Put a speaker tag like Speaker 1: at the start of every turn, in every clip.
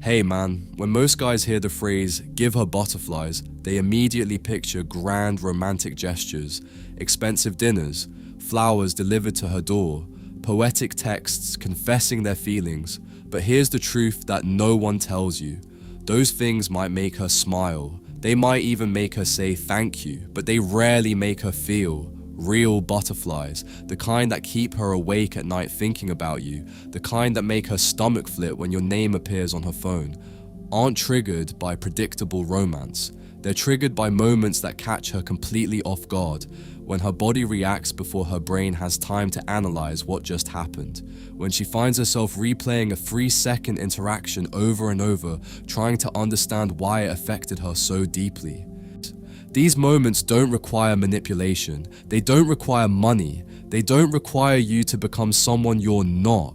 Speaker 1: Hey man, when most guys hear the phrase, give her butterflies, they immediately picture grand romantic gestures, expensive dinners, flowers delivered to her door, poetic texts confessing their feelings. But here's the truth that no one tells you. Those things might make her smile, they might even make her say thank you, but they rarely make her feel. Real butterflies, the kind that keep her awake at night thinking about you, the kind that make her stomach flip when your name appears on her phone, aren't triggered by predictable romance. They're triggered by moments that catch her completely off guard, when her body reacts before her brain has time to analyze what just happened, when she finds herself replaying a 3-second interaction over and over, trying to understand why it affected her so deeply. These moments don't require manipulation, they don't require money, they don't require you to become someone you're not.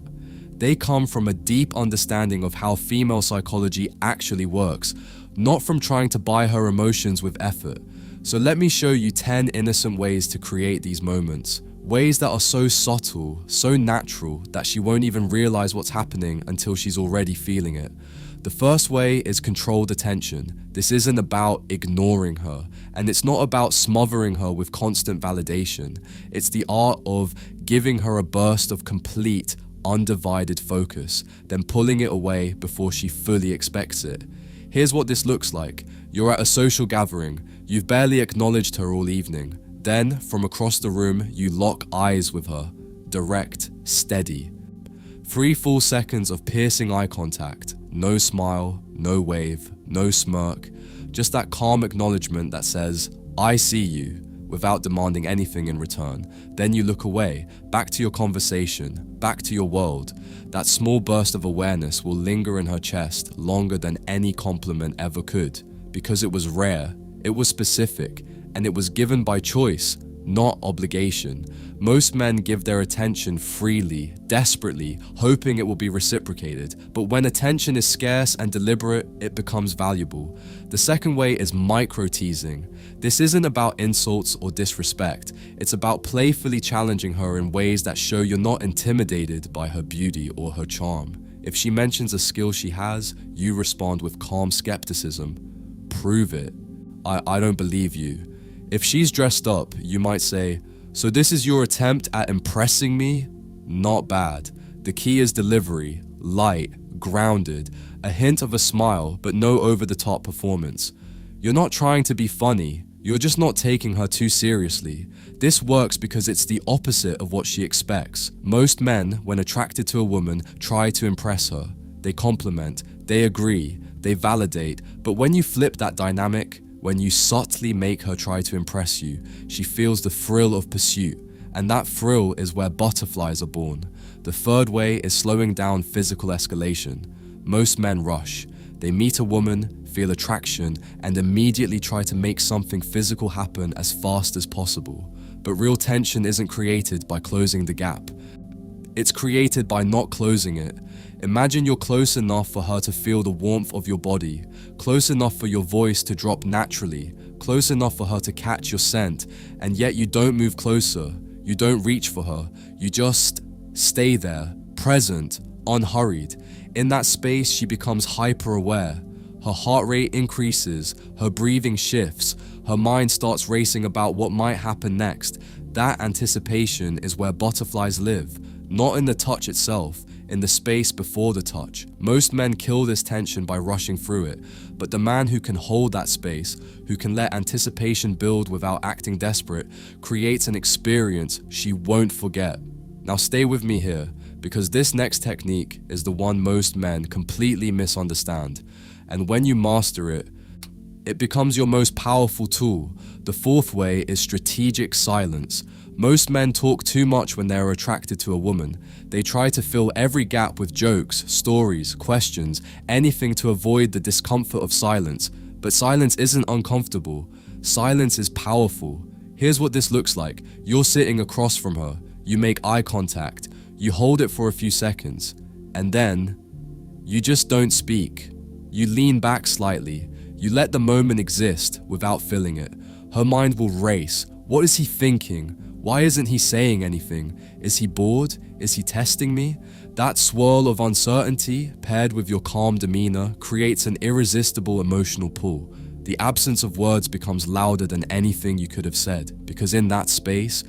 Speaker 1: They come from a deep understanding of how female psychology actually works, not from trying to buy her emotions with effort. So let me show you 10 innocent ways to create these moments. Ways that are so subtle, so natural, that she won't even realize what's happening until she's already feeling it. The first way is controlled attention. This isn't about ignoring her, and it's not about smothering her with constant validation. It's the art of giving her a burst of complete, undivided focus, then pulling it away before she fully expects it. Here's what this looks like. You're at a social gathering. You've barely acknowledged her all evening. Then, from across the room, you lock eyes with her. Direct, steady. 3 full seconds of piercing eye contact. No smile, no wave, no smirk, just that calm acknowledgement that says, I see you, without demanding anything in return. Then you look away, back to your conversation, back to your world. That small burst of awareness will linger in her chest longer than any compliment ever could, because it was rare, it was specific, and it was given by choice, not obligation. Most men give their attention freely, desperately, hoping it will be reciprocated. But when attention is scarce and deliberate, it becomes valuable. The second way is micro-teasing. This isn't about insults or disrespect. It's about playfully challenging her in ways that show you're not intimidated by her beauty or her charm. If she mentions a skill she has, you respond with calm skepticism. Prove it. I don't believe you. If she's dressed up, you might say, so this is your attempt at impressing me? Not bad. The key is delivery, light, grounded, a hint of a smile, but no over-the-top performance. You're not trying to be funny, you're just not taking her too seriously. This works because it's the opposite of what she expects. Most men, when attracted to a woman, try to impress her. They compliment, they agree, they validate, but when you flip that dynamic, when you subtly make her try to impress you, she feels the thrill of pursuit, and that thrill is where butterflies are born. The third way is slowing down physical escalation. Most men rush. They meet a woman, feel attraction, and immediately try to make something physical happen as fast as possible. But real tension isn't created by closing the gap. It's created by not closing it. Imagine you're close enough for her to feel the warmth of your body, close enough for your voice to drop naturally, close enough for her to catch your scent, and yet you don't move closer, you don't reach for her, you just stay there, present, unhurried. In that space, she becomes hyper-aware. Her heart rate increases, her breathing shifts, her mind starts racing about what might happen next. That anticipation is where butterflies live, not in the touch itself, in the space before the touch. Most men kill this tension by rushing through it, but the man who can hold that space, who can let anticipation build without acting desperate, creates an experience she won't forget. Now stay with me here, because this next technique is the one most men completely misunderstand, and when you master it, it becomes your most powerful tool. The fourth way is strategic silence. Most men talk too much when they are attracted to a woman. They try to fill every gap with jokes, stories, questions, anything to avoid the discomfort of silence. But silence isn't uncomfortable. Silence is powerful. Here's what this looks like. You're sitting across from her. You make eye contact. You hold it for a few seconds. And then, you just don't speak. You lean back slightly. You let the moment exist without filling it. Her mind will race. What is he thinking? Why isn't he saying anything? Is he bored? Is he testing me? That swirl of uncertainty, paired with your calm demeanor, creates an irresistible emotional pull. The absence of words becomes louder than anything you could have said, because in that space,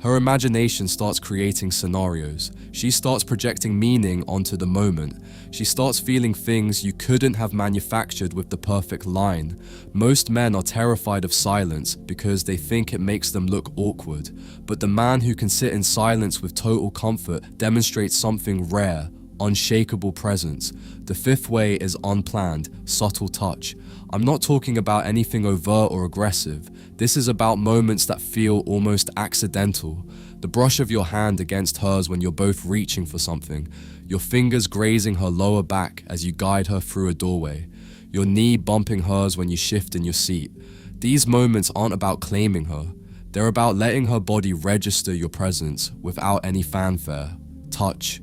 Speaker 1: her imagination starts creating scenarios. She starts projecting meaning onto the moment. She starts feeling things you couldn't have manufactured with the perfect line. Most men are terrified of silence because they think it makes them look awkward. But the man who can sit in silence with total comfort demonstrates something rare, unshakable presence. The fifth way is unplanned, subtle touch. I'm not talking about anything overt or aggressive. This is about moments that feel almost accidental. The brush of your hand against hers when you're both reaching for something. Your fingers grazing her lower back as you guide her through a doorway. Your knee bumping hers when you shift in your seat. These moments aren't about claiming her. They're about letting her body register your presence without any fanfare. Touch,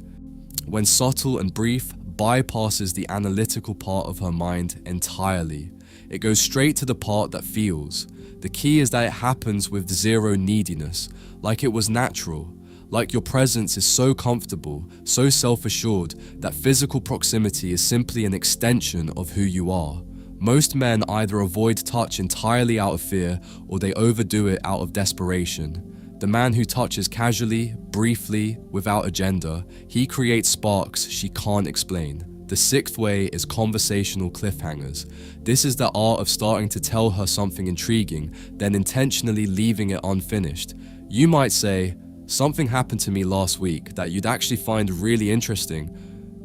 Speaker 1: when subtle and brief, bypasses the analytical part of her mind entirely. It goes straight to the part that feels. The key is that it happens with zero neediness, like it was natural, like your presence is so comfortable, so self-assured, that physical proximity is simply an extension of who you are. Most men either avoid touch entirely out of fear, or they overdo it out of desperation. The man who touches casually, briefly, without agenda, he creates sparks she can't explain. The sixth way is conversational cliffhangers. This is the art of starting to tell her something intriguing, then intentionally leaving it unfinished. You might say, "Something happened to me last week that you'd actually find really interesting."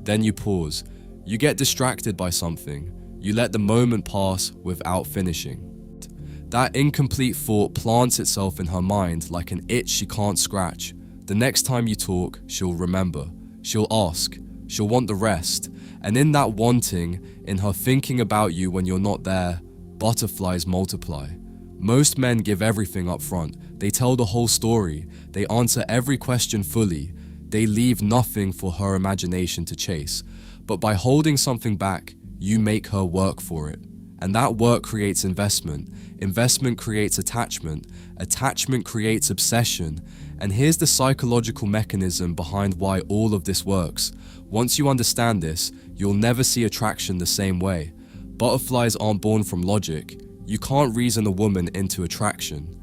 Speaker 1: Then you pause. You get distracted by something. You let the moment pass without finishing. That incomplete thought plants itself in her mind like an itch she can't scratch. The next time you talk, she'll remember. She'll ask. She'll want the rest. And in that wanting, in her thinking about you when you're not there, butterflies multiply. Most men give everything up front. They tell the whole story. They answer every question fully. They leave nothing for her imagination to chase. But by holding something back, you make her work for it. And that work creates investment. Investment creates attachment. Attachment creates obsession. And here's the psychological mechanism behind why all of this works. Once you understand this, you'll never see attraction the same way. Butterflies aren't born from logic. You can't reason a woman into attraction.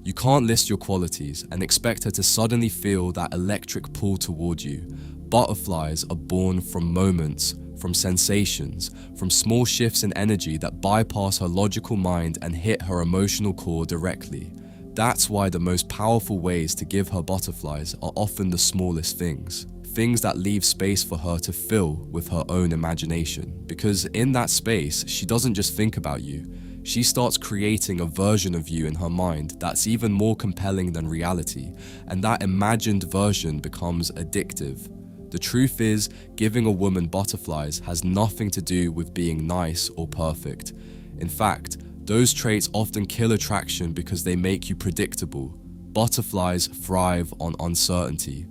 Speaker 1: You can't list your qualities and expect her to suddenly feel that electric pull toward you. Butterflies are born from moments, from sensations, from small shifts in energy that bypass her logical mind and hit her emotional core directly. That's why the most powerful ways to give her butterflies are often the smallest things. Things that leave space for her to fill with her own imagination. Because in that space, she doesn't just think about you. She starts creating a version of you in her mind that's even more compelling than reality, and that imagined version becomes addictive. The truth is, giving a woman butterflies has nothing to do with being nice or perfect. In fact, those traits often kill attraction because they make you predictable. Butterflies thrive on uncertainty.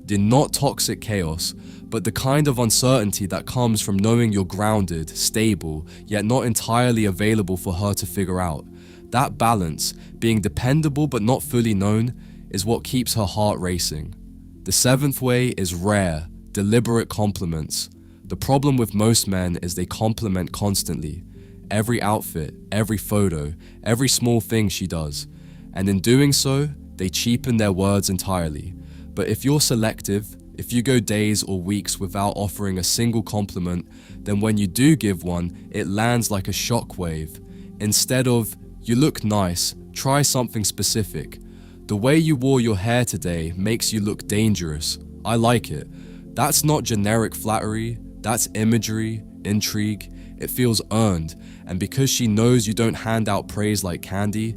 Speaker 1: They're not toxic chaos, but the kind of uncertainty that comes from knowing you're grounded, stable, yet not entirely available for her to figure out. That balance, being dependable but not fully known, is what keeps her heart racing. The seventh way is rare, deliberate compliments. The problem with most men is they compliment constantly. Every outfit, every photo, every small thing she does. And in doing so, they cheapen their words entirely. But if you're selective, if you go days or weeks without offering a single compliment, then when you do give one, it lands like a shockwave. Instead of, "You look nice," try something specific. "The way you wore your hair today makes you look dangerous. I like it." That's not generic flattery, that's imagery, intrigue. It feels earned, and because she knows you don't hand out praise like candy,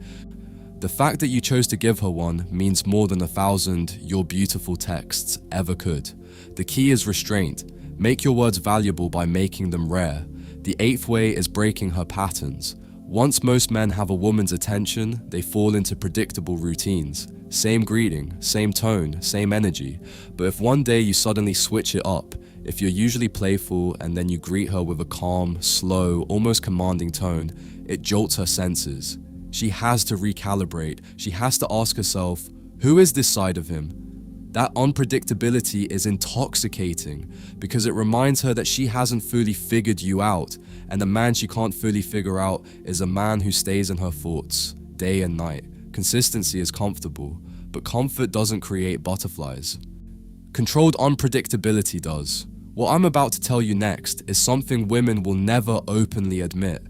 Speaker 1: the fact that you chose to give her one means more than 1,000 "you're beautiful" texts ever could. The key is restraint. Make your words valuable by making them rare. The eighth way is breaking her patterns. Once most men have a woman's attention, they fall into predictable routines. Same greeting, same tone, same energy. But if one day you suddenly switch it up, if you're usually playful and then you greet her with a calm, slow, almost commanding tone, it jolts her senses. She has to recalibrate. She has to ask herself, who is this side of him? That unpredictability is intoxicating because it reminds her that she hasn't fully figured you out, and the man she can't fully figure out is a man who stays in her thoughts day and night. Consistency is comfortable, but comfort doesn't create butterflies. Controlled unpredictability does. What I'm about to tell you next is something women will never openly admit,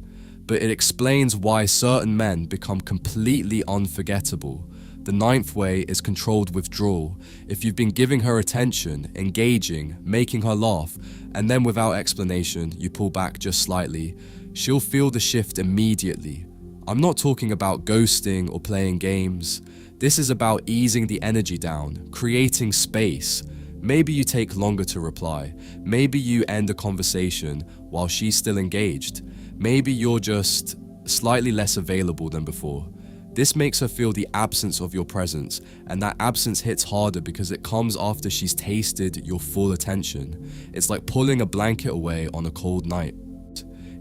Speaker 1: but it explains why certain men become completely unforgettable. The ninth way is controlled withdrawal. If you've been giving her attention, engaging, making her laugh, and then without explanation, you pull back just slightly, she'll feel the shift immediately. I'm not talking about ghosting or playing games. This is about easing the energy down, creating space. Maybe you take longer to reply. Maybe you end a conversation while she's still engaged. Maybe you're just slightly less available than before. This makes her feel the absence of your presence, and that absence hits harder because it comes after she's tasted your full attention. It's like pulling a blanket away on a cold night.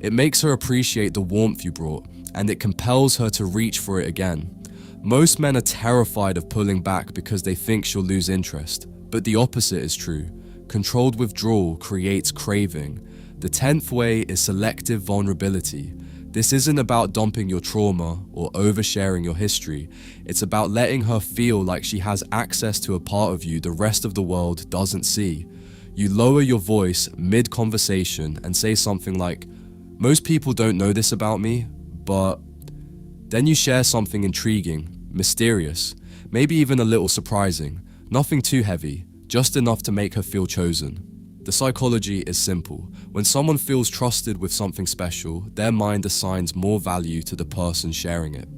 Speaker 1: It makes her appreciate the warmth you brought, and it compels her to reach for it again. Most men are terrified of pulling back because they think she'll lose interest, but the opposite is true. Controlled withdrawal creates craving. The 10th way is selective vulnerability. This isn't about dumping your trauma or oversharing your history. It's about letting her feel like she has access to a part of you the rest of the world doesn't see. You lower your voice mid-conversation and say something like, "Most people don't know this about me, but..." Then you share something intriguing, mysterious, maybe even a little surprising. Nothing too heavy, just enough to make her feel chosen. The psychology is simple. When someone feels trusted with something special, their mind assigns more value to the person sharing it.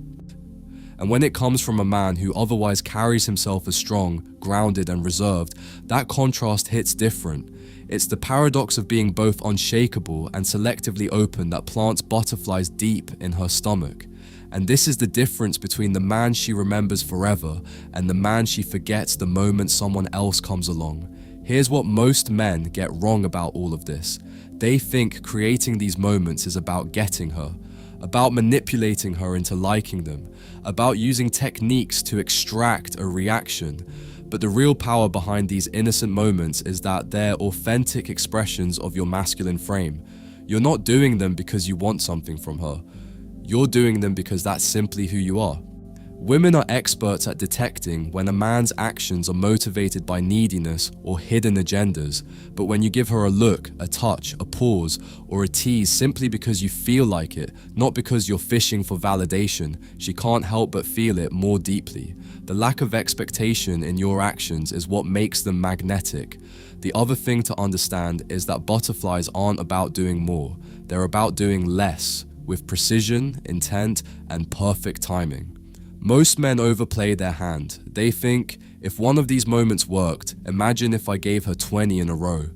Speaker 1: And when it comes from a man who otherwise carries himself as strong, grounded, and reserved, that contrast hits different. It's the paradox of being both unshakable and selectively open that plants butterflies deep in her stomach. And this is the difference between the man she remembers forever and the man she forgets the moment someone else comes along. Here's what most men get wrong about all of this. They think creating these moments is about getting her, about manipulating her into liking them, about using techniques to extract a reaction. But the real power behind these innocent moments is that they're authentic expressions of your masculine frame. You're not doing them because you want something from her. You're doing them because that's simply who you are. Women are experts at detecting when a man's actions are motivated by neediness or hidden agendas, but when you give her a look, a touch, a pause, or a tease simply because you feel like it, not because you're fishing for validation, she can't help but feel it more deeply. The lack of expectation in your actions is what makes them magnetic. The other thing to understand is that butterflies aren't about doing more, they're about doing less, with precision, intent, and perfect timing. Most men overplay their hand. They think, if one of these moments worked, imagine if I gave her 20 in a row.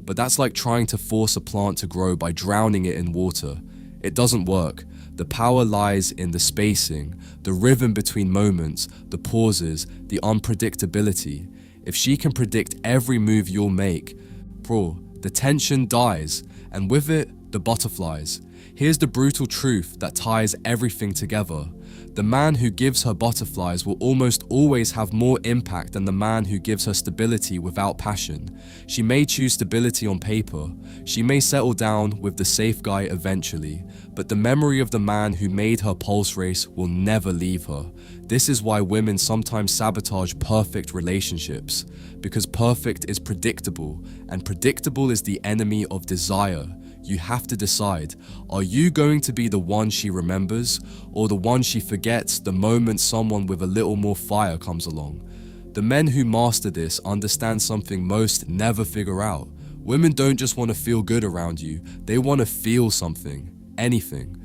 Speaker 1: But that's like trying to force a plant to grow by drowning it in water. It doesn't work. The power lies in the spacing, the rhythm between moments, the pauses, the unpredictability. If she can predict every move you'll make, the tension dies, and with it, the butterflies. Here's the brutal truth that ties everything together. The man who gives her butterflies will almost always have more impact than the man who gives her stability without passion. She may choose stability on paper. She may settle down with the safe guy eventually, but the memory of the man who made her pulse race will never leave her. This is why women sometimes sabotage perfect relationships, because perfect is predictable, and predictable is the enemy of desire. You have to decide, are you going to be the one she remembers, or the one she forgets the moment someone with a little more fire comes along? The men who master this understand something most never figure out. Women don't just want to feel good around you, they want to feel something, anything.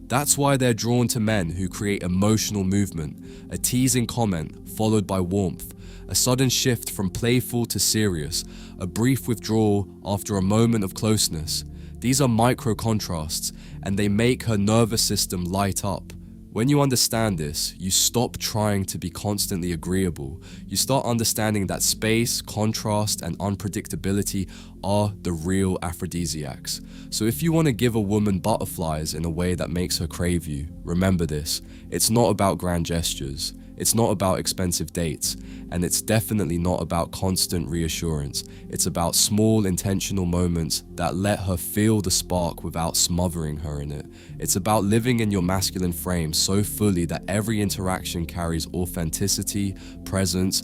Speaker 1: That's why they're drawn to men who create emotional movement, a teasing comment followed by warmth, a sudden shift from playful to serious, a brief withdrawal after a moment of closeness. These are micro contrasts, and they make her nervous system light up. When you understand this, you stop trying to be constantly agreeable. You start understanding that space, contrast, and unpredictability are the real aphrodisiacs. So if you want to give a woman butterflies in a way that makes her crave you, remember this: it's not about grand gestures. It's not about expensive dates, and it's definitely not about constant reassurance. It's about small, intentional moments that let her feel the spark without smothering her in it. It's about living in your masculine frame so fully that every interaction carries authenticity, presence,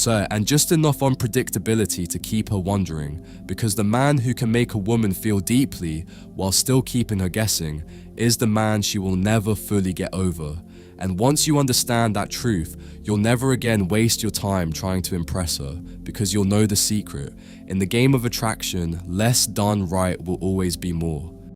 Speaker 1: and just enough unpredictability to keep her wondering, because the man who can make a woman feel deeply while still keeping her guessing is the man she will never fully get over. And once you understand that truth, you'll never again waste your time trying to impress her, because you'll know the secret. In the game of attraction, less done right will always be more.